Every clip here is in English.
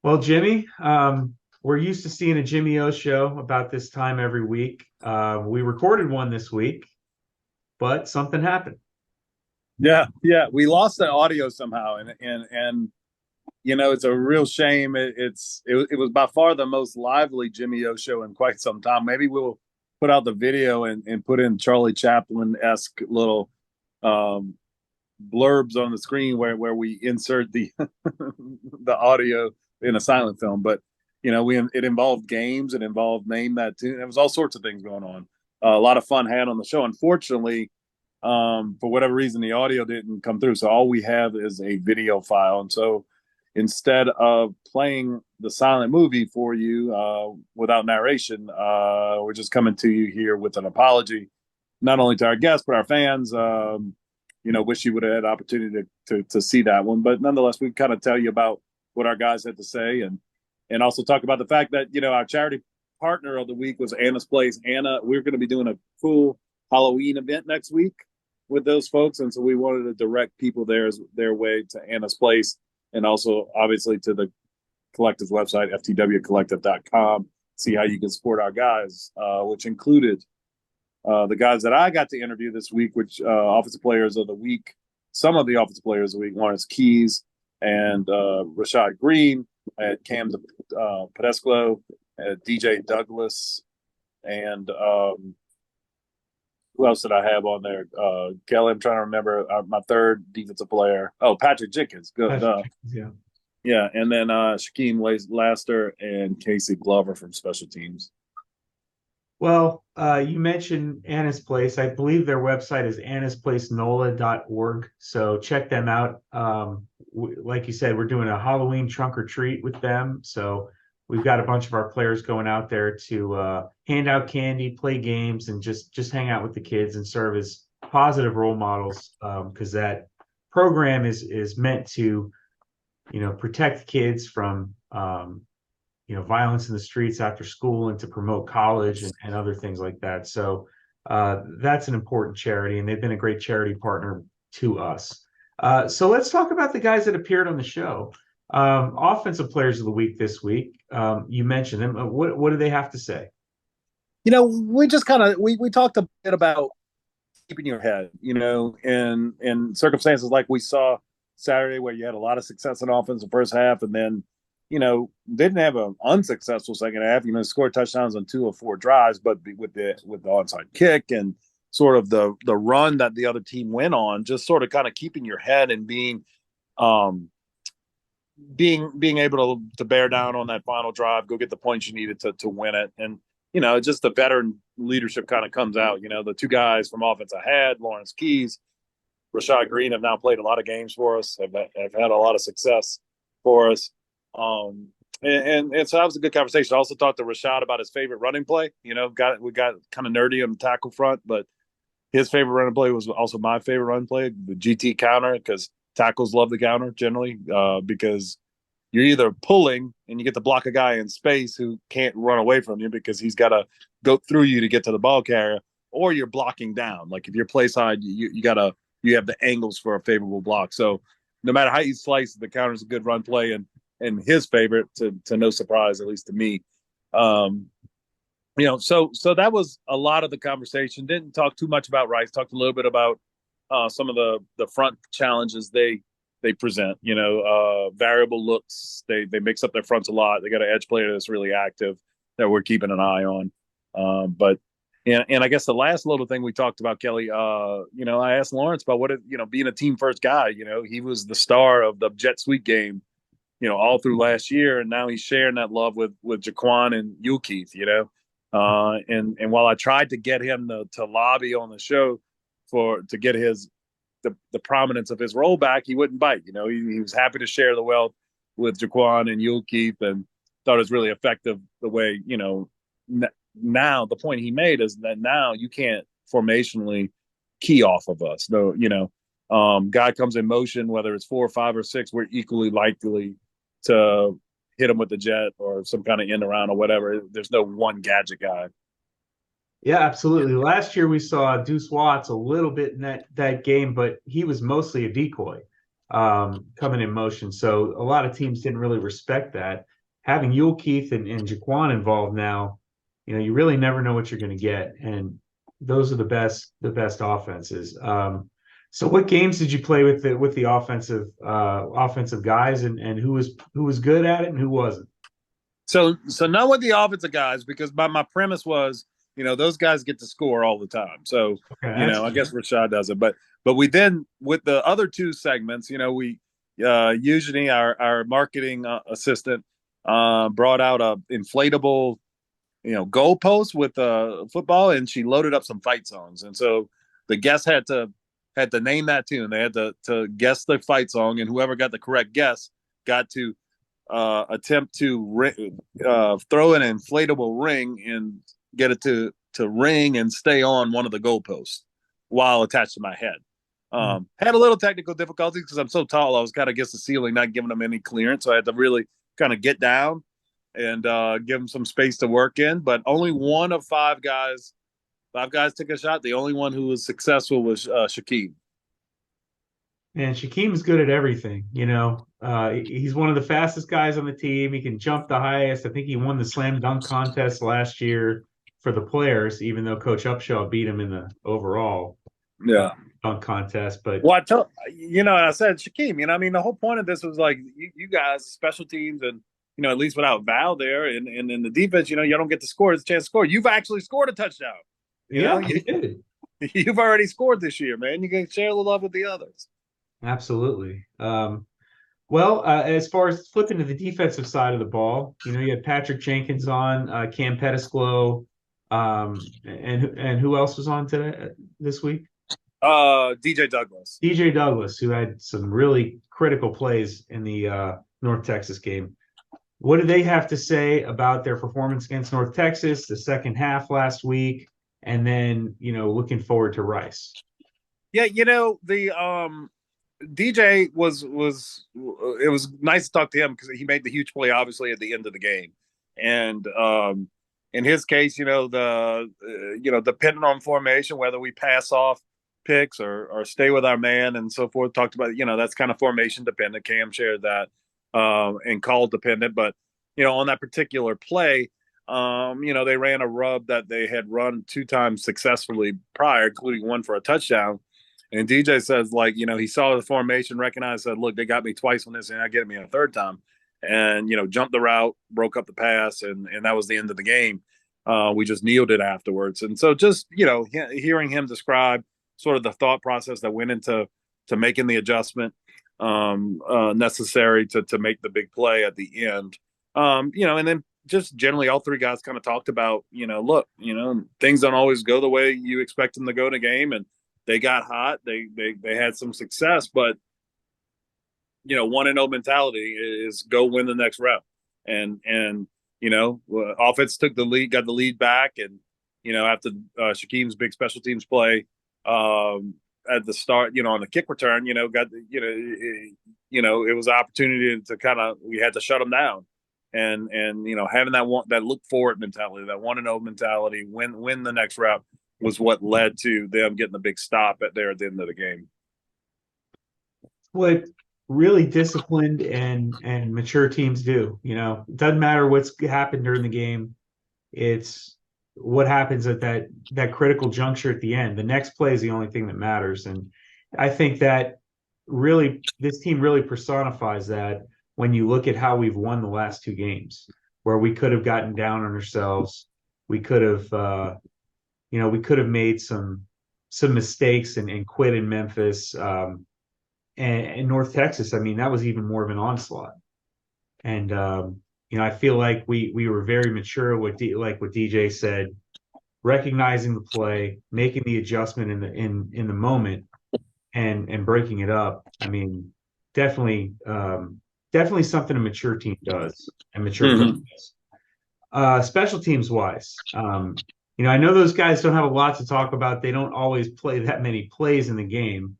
Well, Jimmy, we're used to seeing a Jimmy O show about this time every week. We recorded one this week, but something happened. Yeah. We lost the audio somehow, and it's a real shame. It was by far the most lively Jimmy O show in quite some time. Maybe we'll put out the video and put in Charlie Chaplin esque little um, blurbs on the screen where we insert the the audio in a silent film. But it involved games, it involved name that tune. It was all sorts of things going on. A lot of fun had on the show. Unfortunately, for whatever reason, the audio didn't come through. So all we have is a video file. And so instead of playing the silent movie for you without narration, we're just coming to you here with an apology, not only to our guests, but our fans. Wish you would have had opportunity to see that one. But nonetheless, we kind of tell you about what our guys had to say and also talk about the fact that, our charity partner of the week was Anna's Place. Anna, we're going to be doing a cool Halloween event next week with those folks, and so we wanted to direct people their way to Anna's Place, and also obviously to the collective's website, ftwcollective.com. See how you can support our guys, which included the guys that I got to interview this week, which offensive players of the week. Some of the offensive players of the week: Lawrence Keys and Rashad Green, at Cam Pedesclo, at DJ Douglas, and who else did I have on there? Kelly, I'm trying to remember my third defensive player. Oh, Patrick Jenkins. Good. Yeah. Yeah. And then Shaquem Laster and Casey Glover from special teams. Well, you mentioned Anna's Place. I believe their website is annasplacenola.org. So check them out. Like you said, we're doing a Halloween trunk or treat with them. So we've got a bunch of our players going out there to hand out candy, play games, and just hang out with the kids and serve as positive role models. Because that program is meant to, protect kids from violence in the streets after school and to promote college and other things like that. So that's an important charity, and they've been a great charity partner to us. So let's talk about the guys that appeared on the show. Offensive players of the week this week. You mentioned them. What do they have to say? We just kind of we talked a bit about keeping your head, in circumstances like we saw Saturday, where you had a lot of success in offense the first half, and then didn't have an unsuccessful second half. Scored touchdowns on 2 of 4 drives, but with the onside kick and sort of the run that the other team went on, just sort of kind of keeping your head and being able to bear down on that final drive, go get the points you needed to win it. And just the veteran leadership kind of comes out. The two guys from offense I had, Lawrence Keys, Rashad Green, have now played a lot of games for us, have had a lot of success for us. And so that was a good conversation. I also talked to Rashad about his favorite running play. We got kind of nerdy on the tackle front, but his favorite running play was also my favorite run play, the GT counter, because tackles love the counter generally, because you're either pulling and you get to block a guy in space who can't run away from you because he's got to go through you to get to the ball carrier, or you're blocking down. Like if you're play side, you have the angles for a favorable block. So no matter how you slice, the counter is a good run play, and his favorite, to no surprise, at least to me. So that was a lot of the conversation. Didn't talk too much about Rice. Talked a little bit about some of the front challenges they present. Variable looks. They mix up their fronts a lot. They got an edge player that's really active that we're keeping an eye on. But I guess the last little thing we talked about, Kelly, I asked Lawrence about being a team first guy. He was the star of the Jet Sweep game, all through last year, and now he's sharing that love with Jaquan and Keith. And while I tried to get him to lobby on the show to get the prominence of his rollback, he wouldn't bite. He was happy to share the wealth with Jaquan and Keith, and thought it was really effective the way, now the point he made is that now you can't formationally key off of us. No, guy comes in motion, whether it's 4 or 5 or 6, we're equally likely to hit him with the jet or some kind of end around or whatever. There's no one gadget guy. Yeah, absolutely. Last year we saw Deuce Watts a little bit in that game, but he was mostly a decoy. coming in motion. So a lot of teams didn't really respect that. Having Yule Keith and Jaquan involved now, you really never know what you're going to get, and those are the best offenses. So what games did you play with the offensive guys, and who was good at it and who wasn't? So not with the offensive guys, because my premise was, those guys get to score all the time. So, Okay, that's I guess true. Rashad does it, but we then, with the other two segments, we usually our marketing assistant brought out a inflatable, goalpost with football, and she loaded up some fight songs, and so the guests had to name that tune. They had to guess the fight song, and whoever got the correct guess got to attempt to throw an inflatable ring and get it to ring and stay on one of the goalposts while attached to my head. Had a little technical difficulties because I'm so tall. I was kind of against the ceiling, not giving them any clearance, so I had to really kind of get down and give them some space to work in. But only one of five guys took a shot. The only one who was successful was Shaquem. And Shaquem's good at everything. He's one of the fastest guys on the team. He can jump the highest. I think he won the slam dunk contest last year for the players, even though Coach Upshaw beat him in the overall uh, Yeah. dunk contest. But Well, I said Shaquem. The whole point of this was like you guys, special teams, and at least without Val there, and in the defense, you don't get to score. It's a chance to score. You've actually scored a touchdown. yeah, he did. You've already scored this year, man. You can share the love with the others. Absolutely. Well, as far as flipping to the defensive side of the ball, you had Patrick Jenkins on, Cam Pettisclo, and who else was on today this week? DJ Douglas. DJ Douglas, who had some really critical plays in the North Texas game. What do they have to say about their performance against North Texas, the second half last week, and then looking forward to Rice? Yeah, the DJ was it was nice to talk to him because he made the huge play obviously at the end of the game, and in his case, depending on formation, whether we pass off picks or stay with our man and so forth. Talked about that's kind of formation dependent. Cam shared that and call dependent, but on that particular play, they ran a rub that they had run 2 times successfully prior, including one for a touchdown. And DJ says, he saw the formation, recognized, said, look, they got me twice on this, and I get me a third time. And, jumped the route, broke up the pass, and that was the end of the game. We just kneeled it afterwards. And so just, hearing him describe sort of the thought process that went into making the adjustment necessary to make the big play at the end. And then just generally all three guys kind of talked about, look, things don't always go the way you expect them to go in a game. And they got hot. They had some success, but 1-0 mentality is go win the next rep. And offense took the lead, got the lead back, and after Shaquem's big special teams play at the start, on the kick return, got it was an opportunity to kind of, we had to shut them down, and having that look forward mentality, that 1-0 mentality, win the next rep, was what led to them getting the big stop at the end of the game. What really disciplined and mature teams do. It doesn't matter what's happened during the game. It's what happens at that critical juncture at the end. The next play is the only thing that matters. And I think that really this team really personifies that when you look at how we've won the last 2 games, where we could have gotten down on ourselves. We could have we could have made some mistakes and quit in Memphis. And North Texas, I mean, that was even more of an onslaught. And I feel like we were very mature with like what DJ said, recognizing the play, making the adjustment in the moment, and breaking it up. I mean, definitely something a mature team does, and mature coach does. Special teams wise, I know those guys don't have a lot to talk about. They don't always play that many plays in the game.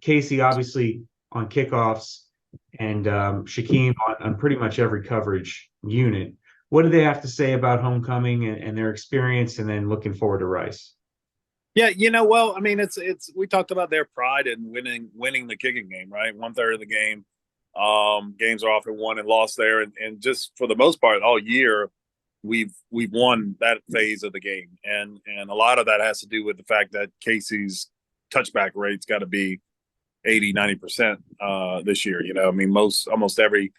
Casey obviously on kickoffs, and Shaquem on pretty much every coverage unit. What do they have to say about homecoming and their experience, and then looking forward to Rice? Yeah, well, I mean, it's we talked about their pride in winning the kicking game, right? 1/3 of the game, games are often won and lost there, and just for the most part, all year, we've won that phase of the game, and a lot of that has to do with the fact that Casey's touchback rate's got to be 80-90% this year. I mean, almost every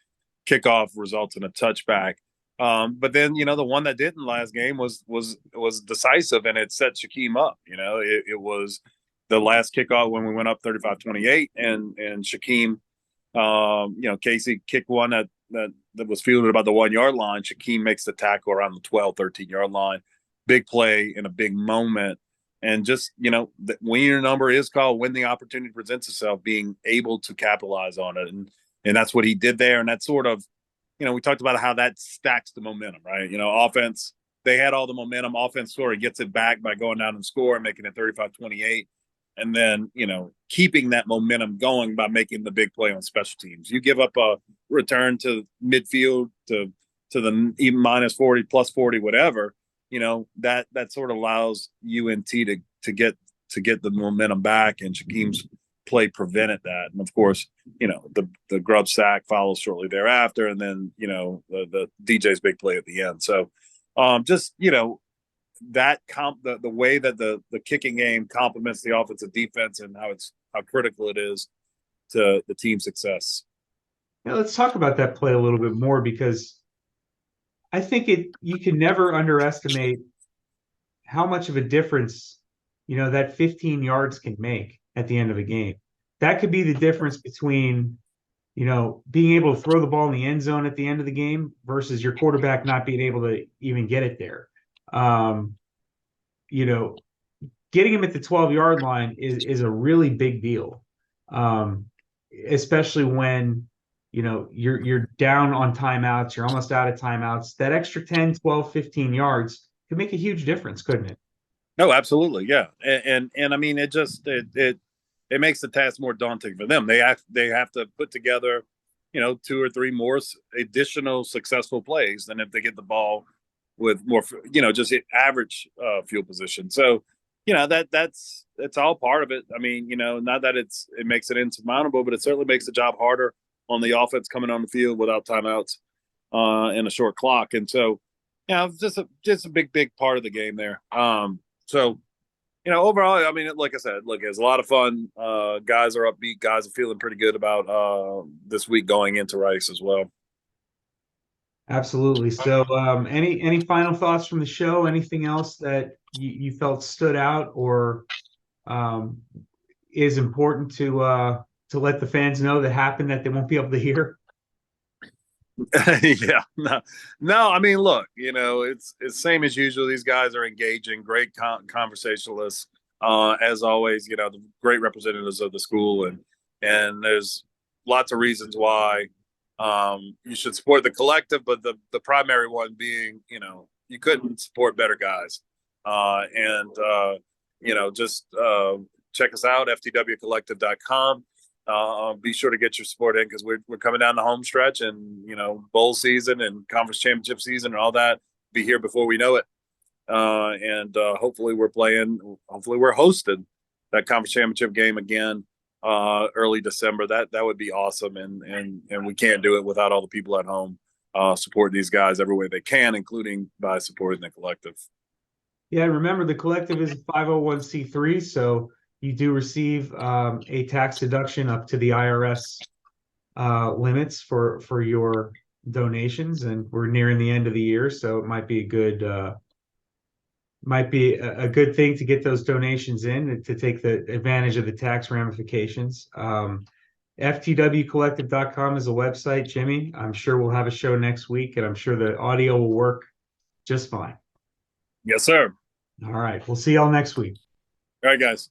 kickoff results in a touchback. But then the one that didn't last game was decisive, and it set Shaquem up. It was the last kickoff when we went up 35-28, and Shaquem, Casey kicked one that was fielded about the 1 yard line. Shaquem makes the tackle around the 12-13 yard line. Big play in a big moment. And just, when your number is called, when the opportunity presents itself, being able to capitalize on it. And that's what he did there. And that's sort of, we talked about how that stacks the momentum, right? Offense, they had all the momentum. Offense sort of gets it back by going down and scoring, making it 35-28. And then, keeping that momentum going by making the big play on special teams. You give up a return to midfield to the even -40, +40, whatever, that sort of allows UNT to get the momentum back, and Shaquem's play prevented that. And of course, the Grubb sack follows shortly thereafter, and then the DJ's big play at the end. So just that the way that the kicking game complements the offensive defense, and how critical it is to the team's success. Now, let's talk about that play a little bit more, because I think you can never underestimate how much of a difference, that 15 yards can make at the end of a game. That could be the difference between, being able to throw the ball in the end zone at the end of the game versus your quarterback not being able to even get it there. Getting him at the 12-yard line is a really big deal, especially when you're down on timeouts, you're almost out of timeouts. That extra 10, 12, 15 yards could make a huge difference, couldn't it? No, absolutely, yeah, and I mean, it makes the task more daunting for them. They have to put together, 2 or 3 more additional successful plays than if they get the ball with more, just average field position. So, that's all part of it. I mean, not that it makes it insurmountable, but it certainly makes the job harder on the offense coming on the field without timeouts and a short clock. And so, just a big part of the game there. So, overall, I mean, like I said, look, it's a lot of fun. Guys are upbeat. Guys are feeling pretty good about this week going into Rice as well. Absolutely. So, any final thoughts from the show? Anything else that you felt stood out or is important to let the fans know that happened that they won't be able to hear? Yeah, no. I mean, look, it's same as usual. These guys are engaging, great conversationalists, as always. The great representatives of the school, and there's lots of reasons why you should support the collective, but the primary one being, you couldn't support better guys, and just check us out, ftwcollective.com. Be sure to get your support in, because we're coming down the home stretch, and bowl season and conference championship season and all that be here before we know it. And hopefully we're hosting that conference championship game again early December. That would be awesome, and we can't do it without all the people at home supporting these guys every way they can, including by supporting the collective. Yeah, remember the collective is a 501c3, so you do receive a tax deduction up to the IRS limits for your donations, and we're nearing the end of the year, so it might be a good thing to get those donations in to take the advantage of the tax ramifications. FTWcollective.com is a website, Jimmy. I'm sure we'll have a show next week, and I'm sure the audio will work just fine. Yes, sir. All right. We'll see y'all next week. All right, guys.